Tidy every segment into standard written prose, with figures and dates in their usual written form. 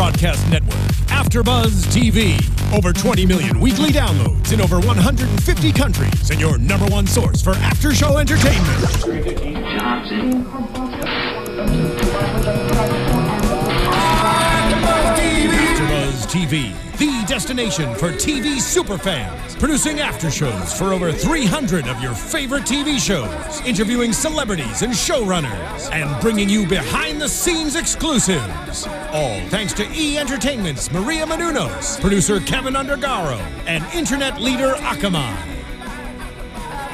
broadcast network, AFTERBUZZ TV. Over 20 million weekly downloads in over 150 countries, and your #1 source for after-show entertainment. AFTERBUZZ TV, the destination for TV superfans. Producing aftershows for over 300 of your favorite TV shows. Interviewing celebrities and showrunners. And bringing you behind-the-scenes exclusives. All thanks to E! Entertainment's Maria Menounos, producer Kevin Undergaro, and internet leader Akamai.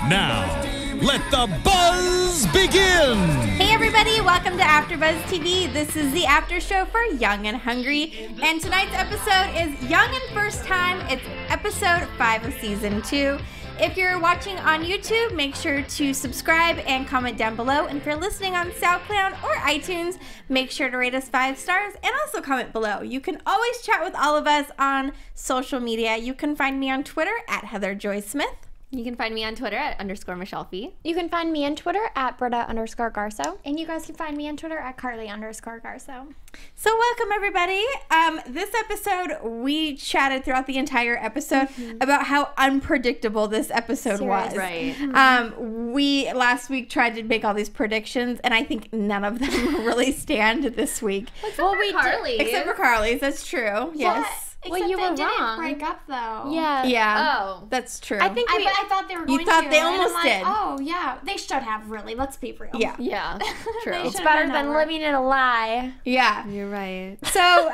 Now, let the buzz begin! Hey everybody, welcome to AfterBuzz TV. This is the after show for Young and Hungry. And tonight's episode is Young and First Time. It's episode 5 of season 2. If you're watching on YouTube, make sure to subscribe and comment down below. And if you're listening on SoundCloud or iTunes, make sure to rate us 5 stars and also comment below. You can always chat with all of us on social media. You can find me on Twitter at Heather Joy Smith. You can find me on Twitter at _Michelle Phi. You can find me on Twitter at Britta _Garsow. And you guys can find me on Twitter at Carli _Garsow. So welcome everybody. This episode, we chatted throughout the entire episode about how unpredictable this episode was. Right. We last week tried to make all these predictions, and I think none of them really stand this week. Except for Carli. Except for Carli's, that's true. Yes. Except you were they didn't wrong. break up though. Yeah. Oh. That's true. I think But I thought they were going to. You thought they and I'm almost like, did. Oh yeah, they should have really. Let's be real. Yeah. Yeah, true. They it's should've better been than over. living in a lie. Yeah. You're right. So,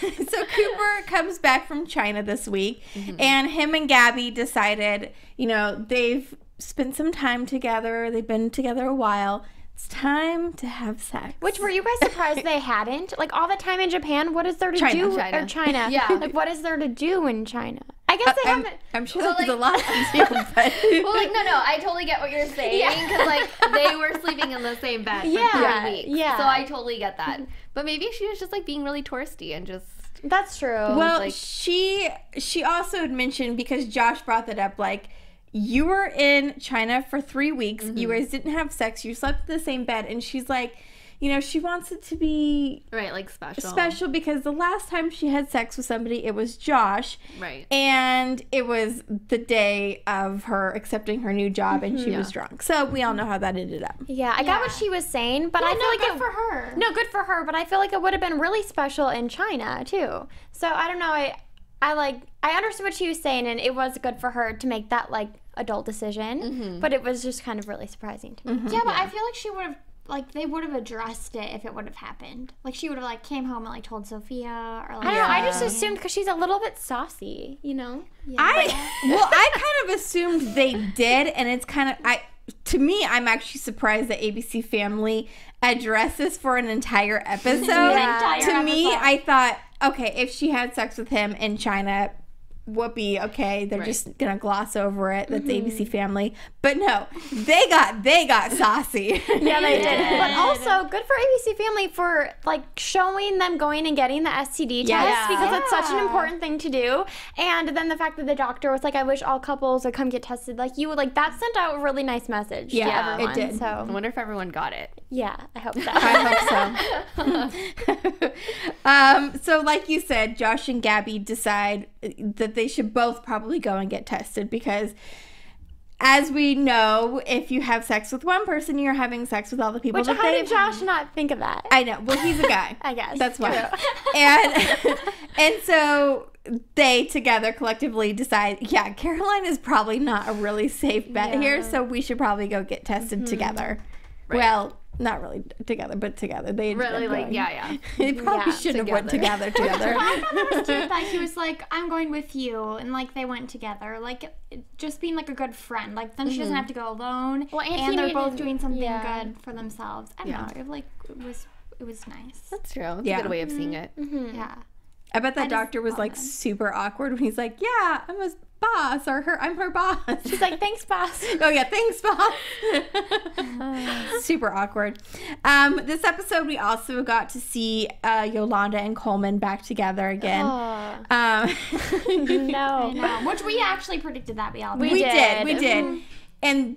so Cooper comes back from China this week, and him and Gabby decided, you know, they've spent some time together. They've been together a while. It's time to have sex. Which, were you guys surprised they hadn't? Like, all the time in Japan, what is there to do? China. Or China. Yeah. Like, what is there to do in China? I guess they haven't. I'm sure Well, there's like- a lot to do, but... Well, like, no, I totally get what you're saying, because, like, they were sleeping in the same bed for Yeah, 3 weeks. yeah. So I totally get that. But maybe she was just, like, being really touristy and just... That's true. Well, like- she also had mentioned, because Josh brought that up, like, you were in China for 3 weeks. You guys didn't have sex. You slept in the same bed. And she's like, you know, she wants it to be Right, like, special. special because the last time she had sex with somebody, it was Josh. Right. And it was the day of her accepting her new job, and she was drunk. So we all know how that ended up. yeah, I got what she was saying, but I feel like good for her. No, good for her, but I feel like it would have been really special in China, too. So, I don't know, I understood what she was saying, and it was good for her to make that, like, adult decision, but it was just kind of really surprising to me. Yeah, but I feel like she would have. Like, they would have addressed it if it would have happened. Like, she would have, like, came home and, like, told Sophia or, like... I don't know, I just assumed because she's a little bit saucy, you know? I kind of assumed they did, and it's kind of... To me, I'm actually surprised that ABC Family addressed this for an entire episode. To me, I thought, okay, if she had sex with him in China, whoopee, okay, they're just gonna gloss over it. That's ABC Family. But no, they got saucy. Yeah, they did. But also, good for ABC Family for, like, showing them going and getting the STD test because that's such an important thing to do. And then the fact that the doctor was like, I wish all couples would come get tested like you would, like, that sent out a really nice message to everyone. it did. So, I wonder if everyone got it. yeah, I hope so. I hope so. So like you said, Josh and Gabby decide that they should both probably go and get tested because, as we know, if you have sex with one person, you're having sex with all the people Which, that how did Josh not think of that? I know. Well, he's a guy. I guess. That's why. And so they together collectively decide, yeah, Caroline is probably not a really safe bet here, so we should probably go get tested together. Right. Well, not really together, but together. They ended Really, up like, going. yeah. They probably shouldn't have went together. I thought that was cute that he was like, I'm going with you, and like they went together, like just being like a good friend. Like then she doesn't have to go alone, Well, and he and they're needed- both doing something yeah. good for themselves. I don't know, it was nice. That's true. That's Yeah. a good way of seeing it. Yeah. I bet that doctor was like super awkward when he's like, yeah, I'm his boss, or I'm her boss. She's like, thanks, boss. Oh yeah, thanks, boss. Super awkward. This episode we also got to see Yolanda and Coleman back together again. No. I know. Which we actually predicted that we all We We did. did. And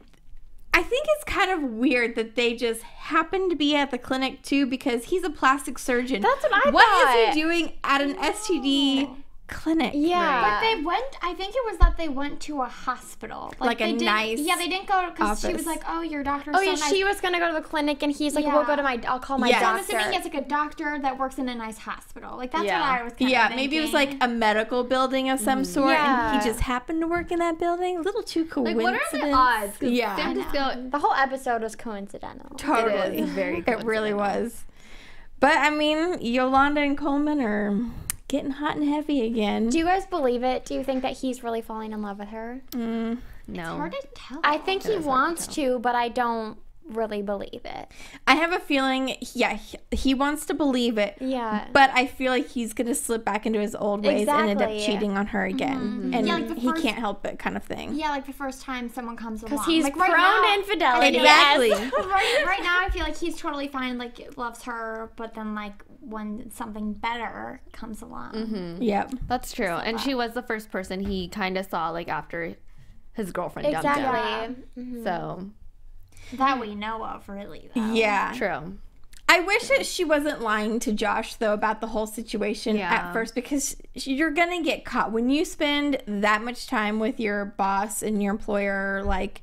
I think it's kind of weird that they just happened to be at the clinic too, because he's a plastic surgeon. That's what I thought. What is he doing at an STD clinic? Yeah. But they went, I think it was that they went to a hospital. Like a they nice Yeah, they didn't go, because she office. was like, oh, your doctor's Oh, so yeah, nice. she was going to go to the clinic, and he's like, Yeah. we'll go to I'll call my Yes. So I'm doctor. assuming it's like a doctor that works in a nice hospital. Like, that's Yeah. what I was kind of Yeah, thinking. maybe it was like a medical building of some sort, Yeah. and he just happened to work in that building. A little too Like, coincidence. what are the odds? 'Cause Yeah. they're just go. The whole episode was coincidental. Totally. It is very It really coincidental. was. But, I mean, Yolanda and Coleman are getting hot and heavy again. Do you guys believe it? Do you think that he's really falling in love with her? No. It's hard to tell. I think he is hard to wants to, but I don't really believe it. I have a feeling, yeah, he wants to believe it. Yeah. But I feel like he's going to slip back into his old ways and end up Exactly. cheating on her again. And Yeah, like the he first- can't help it kind of thing. Yeah, like the first time someone comes along. Because he's like prone to infidelity. Exactly. Yes. right now, I feel like he's totally fine, like, loves her, but then, like, when something better comes along. Yep. That's true. And she was the first person he kind of saw, like, after his girlfriend dumped him. Exactly. So, That we know of, really, though. Yeah. true. I wish that she wasn't lying to Josh, though, about the whole situation Yeah. at first, because you're going to get caught. When you spend that much time with your boss and your employer, like,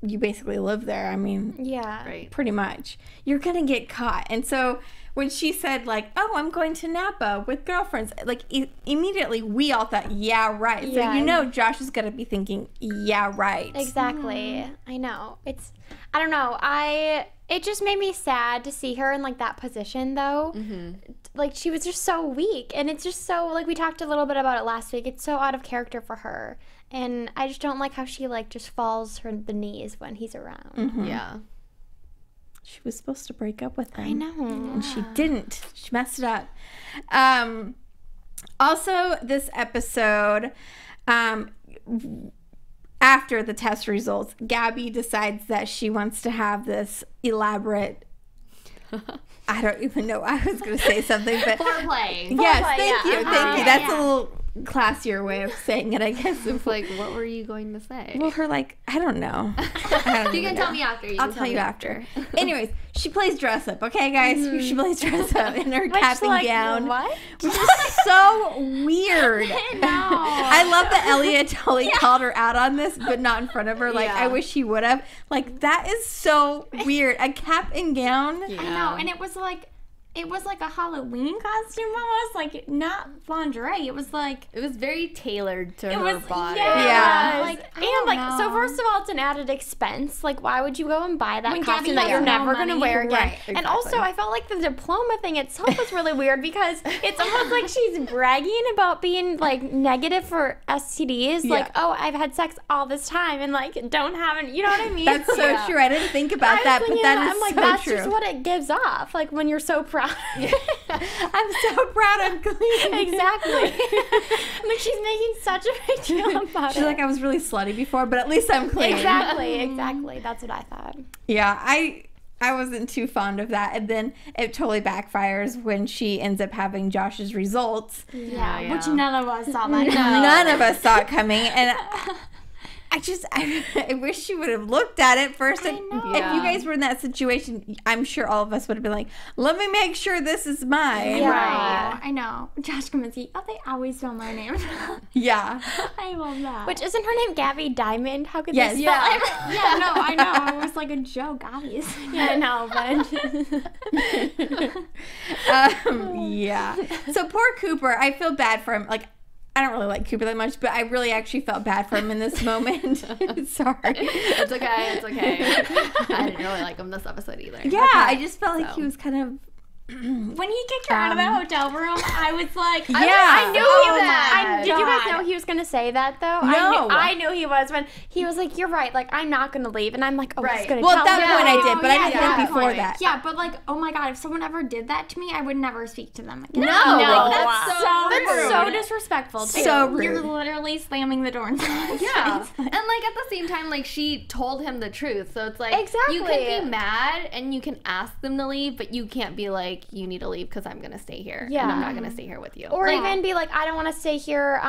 you basically live there. I mean, Yeah. Right. pretty much. You're going to get caught. And so when she said, like, oh, I'm going to Napa with girlfriends, like, immediately we all thought, yeah, right. So, Yeah. you know, Josh is going to be thinking, yeah, right. Exactly. I know. I don't know. It just made me sad to see her in, like, that position, though. Like, she was just so weak. And it's just so, like, we talked a little bit about it last week. It's so out of character for her. And I just don't like how she, like, just falls to the knees when he's around. Yeah. She was supposed to break up with him. I know. And she didn't. She messed it up. Also, this episode, after the test results, Gabby decides that she wants to have this elaborate, I don't even know. I was going to say something, but Foreplay. yes, Foreplay, thank yeah. you. Thank you. That's Yeah. a little classier way of saying it, I guess. It's like, what were you going to say? Well, her, like, I don't know. You can tell me after. I'll tell you after. Anyways, she plays dress up, okay, guys? She plays dress up in her cap and like, gown. what? Which is so weird. I love that Elliot totally called her out on this, but not in front of her. Like, Yeah. I wish he would have. Like, that is so weird. A cap and gown? Yeah. I know, and it was like a Halloween costume almost, like, not lingerie. It was like, It was very tailored to it her was, body. Yeah. Like, I And don't like, know. so first of all, it's an added expense. Like, why would you go and buy that When costume Gabby that has you're no never going to money. wear again? Right, And also, I felt like the diploma thing itself was really weird because it's almost like she's bragging about being like negative for STDs. Like, oh, I've had sex all this time and like don't have any. You know what I mean? That's so true. I didn't think about that, but that is I'm like, so that's true. just what it gives off. Like when you're so proud. I'm so proud I'm clean. Exactly. Like she's making such a big deal about She's it. like, I was really slutty before, but at least I'm clean. Exactly. That's what I thought. Yeah, I wasn't too fond of that. And then it totally backfires when she ends up having Josh's results. yeah, which none of us saw that. None of us saw it coming. And I wish she would have looked at it first. And if you guys were in that situation, I'm sure all of us would have been like, let me make sure this is mine. Yeah. Right. I know. Josh Kaminsky. Oh, they always spell my name. Yeah. I love that. Which isn't her name Gabby Diamond? How could Yes. they spell Yeah. it? yeah, no, I know. It was like a joke, obvious. Yeah, I know, but Yeah. So poor Cooper, I feel bad for him. Like, I don't really like Cooper that much, but I really actually felt bad for him in this moment. Sorry. It's okay. It's okay. I didn't really like him this episode either. Yeah, I just felt like he was kind of. When he kicked her out of the hotel room, I was like, Yeah. I knew Oh he was. my Did you guys God. know he was going to say that though? No. I knew he was when he was like, "You're right. Like I'm not going to leave," and I'm like, "Oh, he's Right. going to Well, tell at that me." point I did, but I didn't yeah, think before point. that. Yeah, but like, oh my God, if someone ever did that to me, I would never speak to them again. No. That's so That's rude. so disrespectful. Too. So rude. You're literally slamming the door in someone's Yeah. face. And like at the same time, like she told him the truth. So it's like Exactly. you can be mad and you can ask them to leave, but you can't be like like, you need to leave because I'm going to stay here. Yeah. And I'm not going to stay here with you. Or even be like, I don't want to stay here.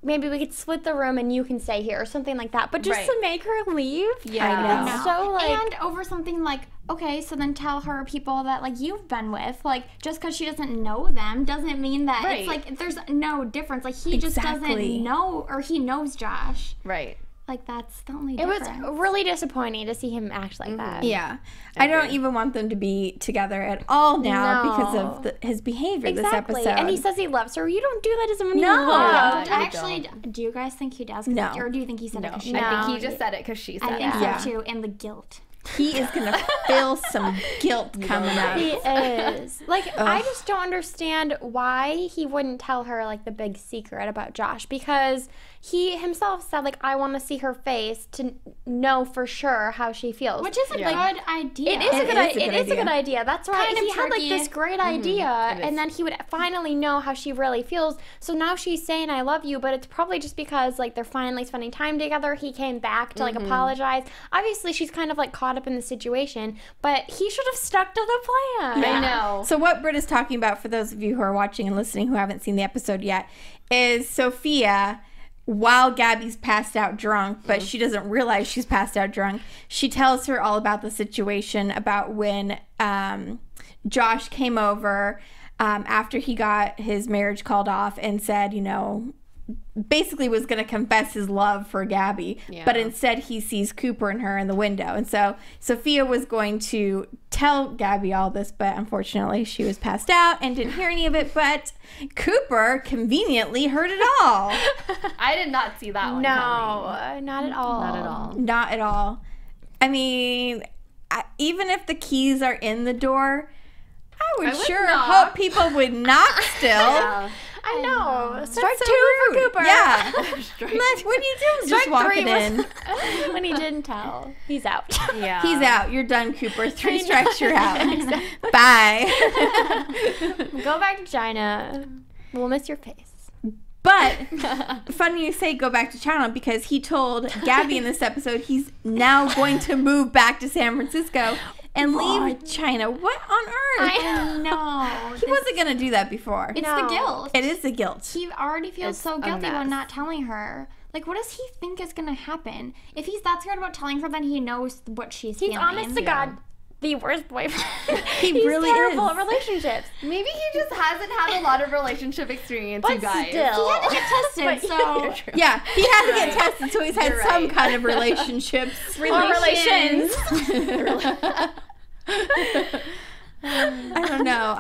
Maybe we could split the room and you can stay here or something like that. But just to make her leave. Yeah. I know. So, like. And over something like, okay, so then tell her people that, like, you've been with. Like, just because she doesn't know them doesn't mean that it's, like, there's no difference. Like, he just doesn't know, or he knows Josh. Right. Like, that's the only It difference. was really disappointing to see him act like that. Yeah. I don't even want them to be together at all now because of his behavior this episode. And he says he loves her. You don't do that as a man. Actually, do you guys think he does? No. Or do you think he said it because she I think he just said it because she said it. I think so, too. And the guilt. He is going to feel some guilt coming up. He is. Like, I just don't understand why he wouldn't tell her, like, the big secret about Josh. Because he himself said, like, I want to see her face to know for sure how she feels. Which is a good idea. It is a good idea. That's why Kind of he had, like, tricky. this great idea. And then he would finally know how she really feels. So now she's saying, I love you. But it's probably just because, like, they're finally spending time together. He came back to, like, apologize. Obviously, she's kind of, like, caught up in the situation, but he should have stuck to the plan. I know. So what Britta's talking about, for those of you who are watching and listening who haven't seen the episode yet, is Sophia, while Gabby's passed out drunk, but she doesn't realize she's passed out drunk, she tells her all about the situation, about when Josh came over after he got his marriage called off and said, you know, basically was going to confess his love for Gabby, but instead he sees Cooper and her in the window. And so Sophia was going to tell Gabby all this, but unfortunately she was passed out and didn't hear any of it, but Cooper conveniently heard it all. I did not see that one coming. Not at all. Not at all. Not at all. I mean, even if the keys are in the door, I would sure hope people would knock still. I know. Strike so 2 rude. for Cooper. Yeah. What are you doing? Just walking in. When he didn't tell. He's out. Yeah. He's out. You're done, Cooper. 3 strikes, you're out. Bye. Go back to China. We'll miss your face. But funny you say go back to China, because he told Gabby in this episode he's now going to move back to San Francisco and leave China. What on earth? I know. He wasn't going to do that before. It's the guilt. It is the guilt. He already feels so guilty about not telling her. Like, what does he think is going to happen? If he's that scared about telling her, then he knows what she's feeling. He's honest to God the worst boyfriend. He really terrible is. at relationships. Maybe he just hasn't had a lot of relationship experience, But you guys. still. He had to get tested, so... Yeah, he had to get tested, so he's had some kind of relationships. Relations. I don't know.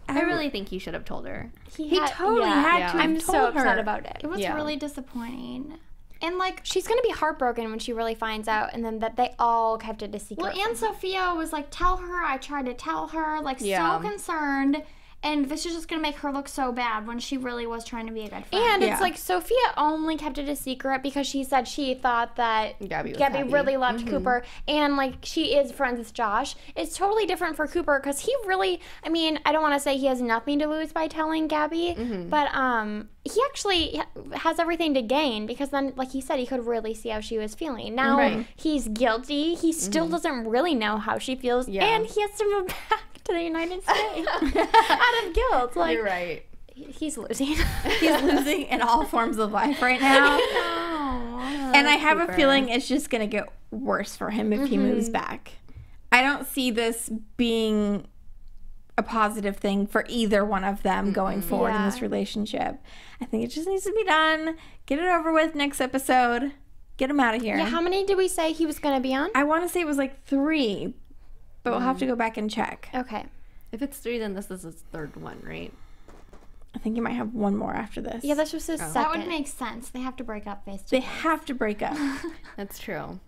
I really think he should have told her. He totally had to have I'm told so upset her. about it. It was really disappointing. And, like... She's going to be heartbroken when she really finds out, and then that they all kept it a secret. Well, and Sophia was like, tell her, I tried to tell her, like, Yeah. so concerned. And this is just going to make her look so bad when she really was trying to be a good friend. And it's like Sophia only kept it a secret because she said she thought that Gabby really loved Cooper, and like she is friends with Josh. It's totally different for Cooper because he really, I mean, I don't want to say he has nothing to lose by telling Gabby, but he actually has everything to gain because then, like he said, he could really see how she was feeling. Now he's guilty. He still doesn't really know how she feels, and he has to move back to the United States out of guilt. Like, You're right. He's losing. He's losing in all forms of life right now. And I have a feeling it's just going to get worse for him if he moves back. I don't see this being a positive thing for either one of them going forward in this relationship. I think it just needs to be done. Get it over with next episode. Get him out of here. Yeah, how many did we say he was going to be on? I want to say it was like 3, but we'll have to go back and check. Okay. If it's 3, then this is his 3rd one, right? I think he might have one more after this. Yeah, that's just his second. That would make sense. They have to break up face to They face. have to break up. That's true.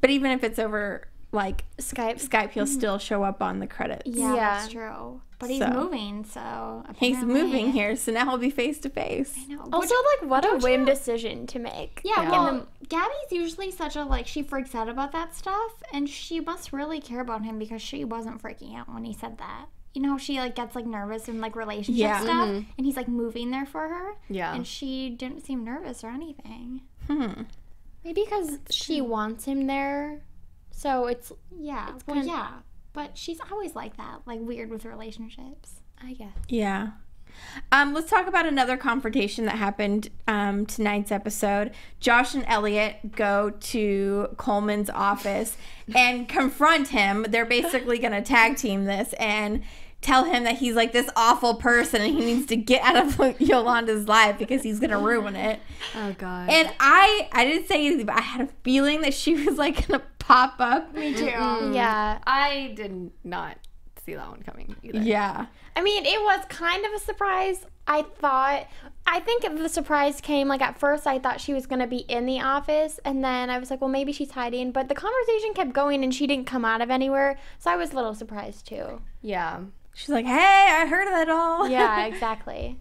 But even if it's over, like, Skype, he'll still show up on the credits. Yeah, that's true. But he's moving, so he's apparently- moving here, so now he'll be face to face. I know. Also, like, what a whim decision to make. Yeah, well, Gabby's usually such a, like, she freaks out about that stuff, and she must really care about him because she wasn't freaking out when he said that. You know, she, like, gets, like, nervous in, like, relationship stuff, and he's, like, moving there for her. Yeah. And she didn't seem nervous or anything. Maybe because she wants him there. So it's, Yeah. It's Well, kind of- yeah. But she's always like that, like weird with relationships, I guess. Yeah. Let's talk about another confrontation that happened tonight's episode. Josh and Elliot go to Coleman's office and confront him. They're basically going to tag team this and tell him that he's like this awful person and he needs to get out of Yolanda's life because he's going to ruin it. Oh, God. And I didn't say anything, but I had a feeling that she was like going to pop up. Me too. Yeah. I did not see that one coming either. Yeah. I mean, it was kind of a surprise. I think the surprise came, like, at first I thought she was going to be in the office, and then I was like, well, maybe she's hiding. But the conversation kept going, and she didn't come out of anywhere, so I was a little surprised, too. Yeah. She's like, hey, I heard of that all. Yeah, exactly.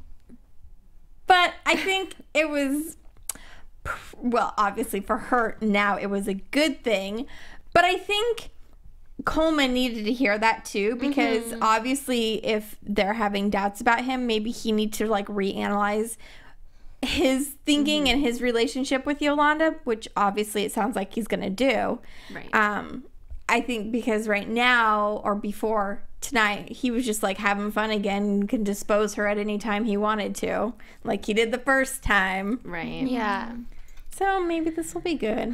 But I think it was, well, obviously for her now it was a good thing. But I think Coleman needed to hear that too, because obviously if they're having doubts about him, maybe he needs to like reanalyze his thinking and his relationship with Yolanda, which obviously it sounds like he's gonna do. Right. I think because right now, or before tonight, he was just like having fun again and can dispose her at any time he wanted to, like he did the first time. Right. Yeah. So maybe this will be good.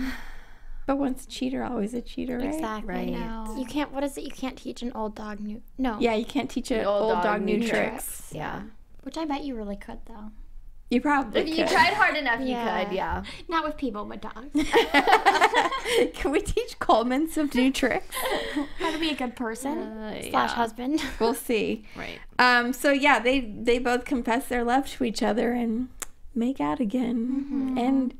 But once a cheater, always a cheater, right? Exactly. Right. No. You can't, what is it? You can't teach an old dog new, no. Yeah, you can't teach an old dog new tricks. Yeah. Which I bet you really could, though. You probably If could. you tried hard enough, Yeah. you could, yeah. Not with people, but dogs. Can we teach Coleman some new tricks? How to be a good person. Slash husband. We'll see. Right. So yeah, they both confess their love to each other and make out again. And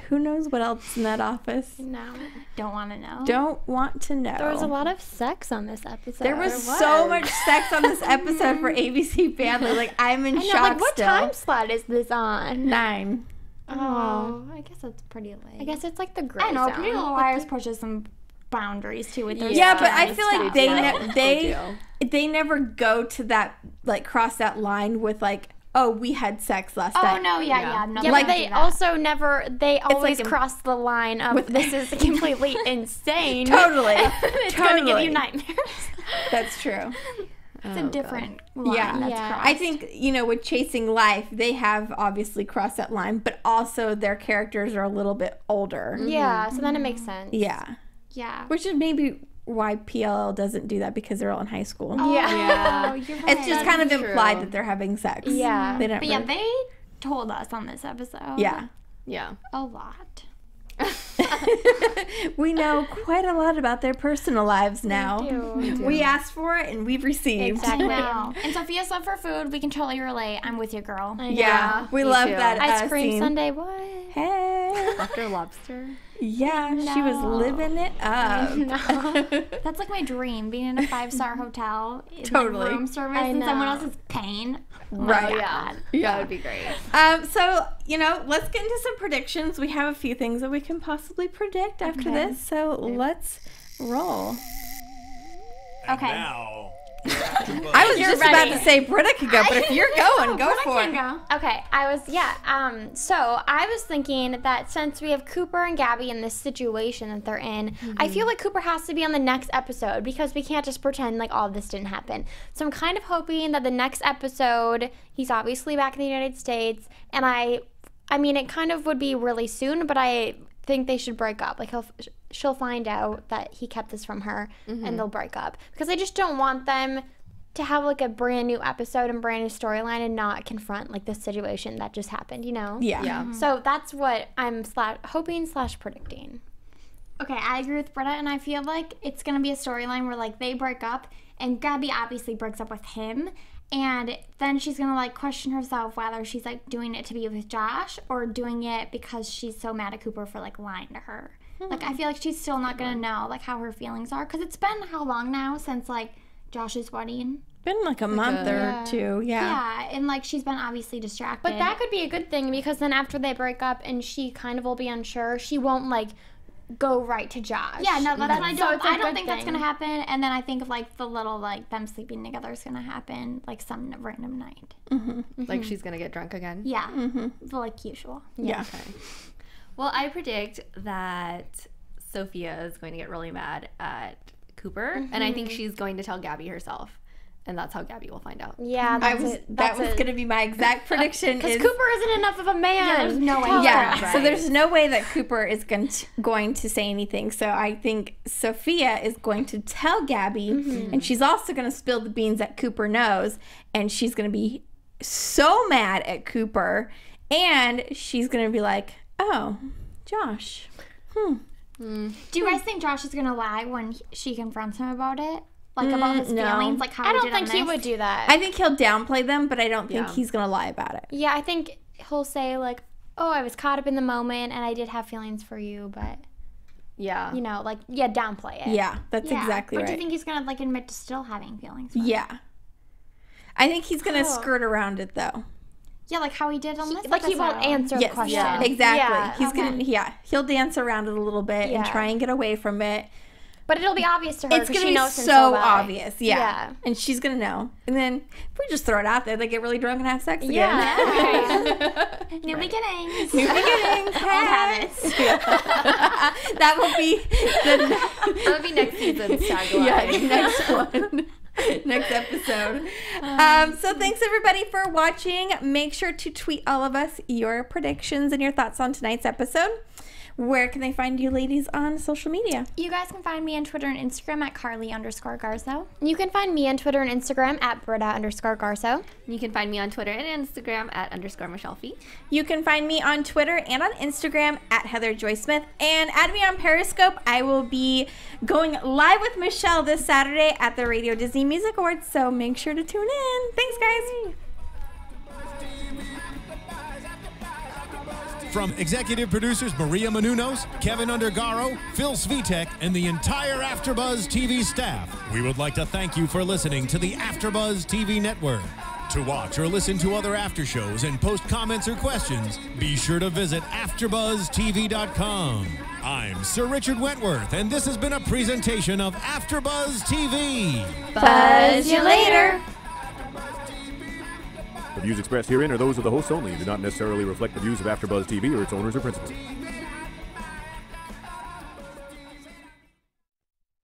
who knows what else in that office? No. Don't want to know. Don't want to know. There was a lot of sex on this episode. There was so much sex on this episode for ABC Family. Like, I'm in I know, shock like, what still. time slot is this on? 9. Oh, I guess that's pretty late. I guess it's like the gray I know. zone. Pretty Little Liars pushes some boundaries too with their Yeah, but I stories feel like stuff. they never go to that, like, cross that line with, like, oh, we had sex last night. Oh no, yeah. No, Yeah, Like, but they also never, they always like cross the line of this is completely insane. Totally. It's going to give you nightmares. That's true. It's a different line Yeah. that's Yeah. crossed. I think, with Chasing Life, they have obviously crossed that line, but also their characters are a little bit older. Yeah, so then it makes sense. Yeah. Yeah. Which is maybe why PLL doesn't do that, because they're all in high school. Oh, you're right. It's just kind of implied that they're having sex. Yeah. They don't But yeah, they told us on this episode. Yeah. Yeah. A lot. We know quite a lot about their personal lives now. We do. We asked for it and we've received. Exactly. Wow. And Sophia's love for food, we can totally relate. I'm with you, girl. Yeah, we me love too. that Ice cream scene. sundae, what? Hey. After lobster. Yeah, she was living it up. That's like my dream, being in a 5-star hotel. In Totally. Like room service I and someone know. else is paying. Right. Yeah. Yeah. That would be great. So, let's get into some predictions. We have a few things that we can possibly predict after this. So let's roll. Okay. Now, I was just about to say Britta could go, but if you're going, go for it. Okay, so I was thinking that since we have Cooper and Gabby in this situation that they're in, I feel like Cooper has to be on the next episode because we can't just pretend like all of this didn't happen. So I'm kind of hoping that the next episode, he's obviously back in the United States, and I mean, it kind of would be really soon, but I think they should break up. Like, she'll find out that he kept this from her, and they'll break up. Because I just don't want them to have, like, a brand new episode and brand new storyline and not confront, like, the situation that just happened, Yeah. Yeah. So that's what I'm hoping/predicting. Okay, I agree with Britta, and I feel like it's going to be a storyline where, like, they break up, and Gabby obviously breaks up with him, and then she's going to, like, question herself whether she's, like, doing it to be with Josh or doing it because she's so mad at Cooper for, like, lying to her. Like, I feel like she's still not going to know, like, how her feelings are, because it's been how long now since, like, Josh's wedding? Been like a month or two. Yeah, and, like, she's been obviously distracted. But that could be a good thing because then after they break up and she kind of will be unsure, she won't, like, go right to Josh. Yeah, no, that's what I so don't. it's a I don't good think that's thing. gonna happen. And then I think of like the little like them sleeping together is gonna happen like some random night. Like she's going to get drunk again? Yeah, like usual. Yeah. Okay. Well, I predict that Sophia is going to get really mad at Cooper, and I think she's going to tell Gabby herself. And that's how Gabby will find out. Yeah, that was going to be my exact prediction. Because Cooper isn't enough of a man. Yeah, there's no way. Yeah, so there's no way that Cooper is going to say anything. So I think Sophia is going to tell Gabby, and she's also going to spill the beans that Cooper knows, and she's going to be so mad at Cooper, and she's going to be like, oh, Josh. Do you guys think Josh is going to lie when she confronts him about it? Like, about his feelings? Like, how I he don't did think on he this? would do that. I think he'll downplay them, but I don't think he's going to lie about it. Yeah, I think he'll say, like, oh, I was caught up in the moment, and I did have feelings for you, but, Yeah. you know, like, downplay it. Yeah, that's exactly right. But do you think he's going to, like, admit to still having feelings for her? Yeah. I think he's going to skirt around it, though. Yeah, like how he did on this Like, episode. he won't answer the question. Yeah, exactly. Yeah, He's gonna, he'll dance around it a little bit and try and get away from it. But it'll be obvious to her It's because gonna she be knows him so well. obvious, yeah. And she's gonna know. And then if we just throw it out there, they get really drunk and have sex again. Yeah. New beginnings. New beginnings. Old habits. That will be That would be next season's tagline. Yeah, next one. Next episode. So thanks everybody for watching. Make sure to tweet all of us your predictions and your thoughts on tonight's episode. Where can they find you ladies on social media? You guys can find me on Twitter and Instagram at Carli_Garsow. You can find me on Twitter and Instagram at Britta_Garsow. You can find me on Twitter and Instagram at _Michelle Phi. You can find me on Twitter and on Instagram at Heather Joy Smith. And add me on Periscope. I will be going live with Michelle this Saturday at the Radio Disney Music Awards. So make sure to tune in. Thanks, guys. From executive producers Maria Menounos, Kevin Undergaro, Phil Svitek, and the entire AfterBuzz TV staff, we would like to thank you for listening to the AfterBuzz TV network. To watch or listen to other after shows and post comments or questions, be sure to visit AfterBuzzTV.com. I'm Sir Richard Wentworth, and this has been a presentation of AfterBuzz TV. Buzz you later. The views expressed herein are those of the hosts only and do not necessarily reflect the views of AfterBuzz TV or its owners or principals.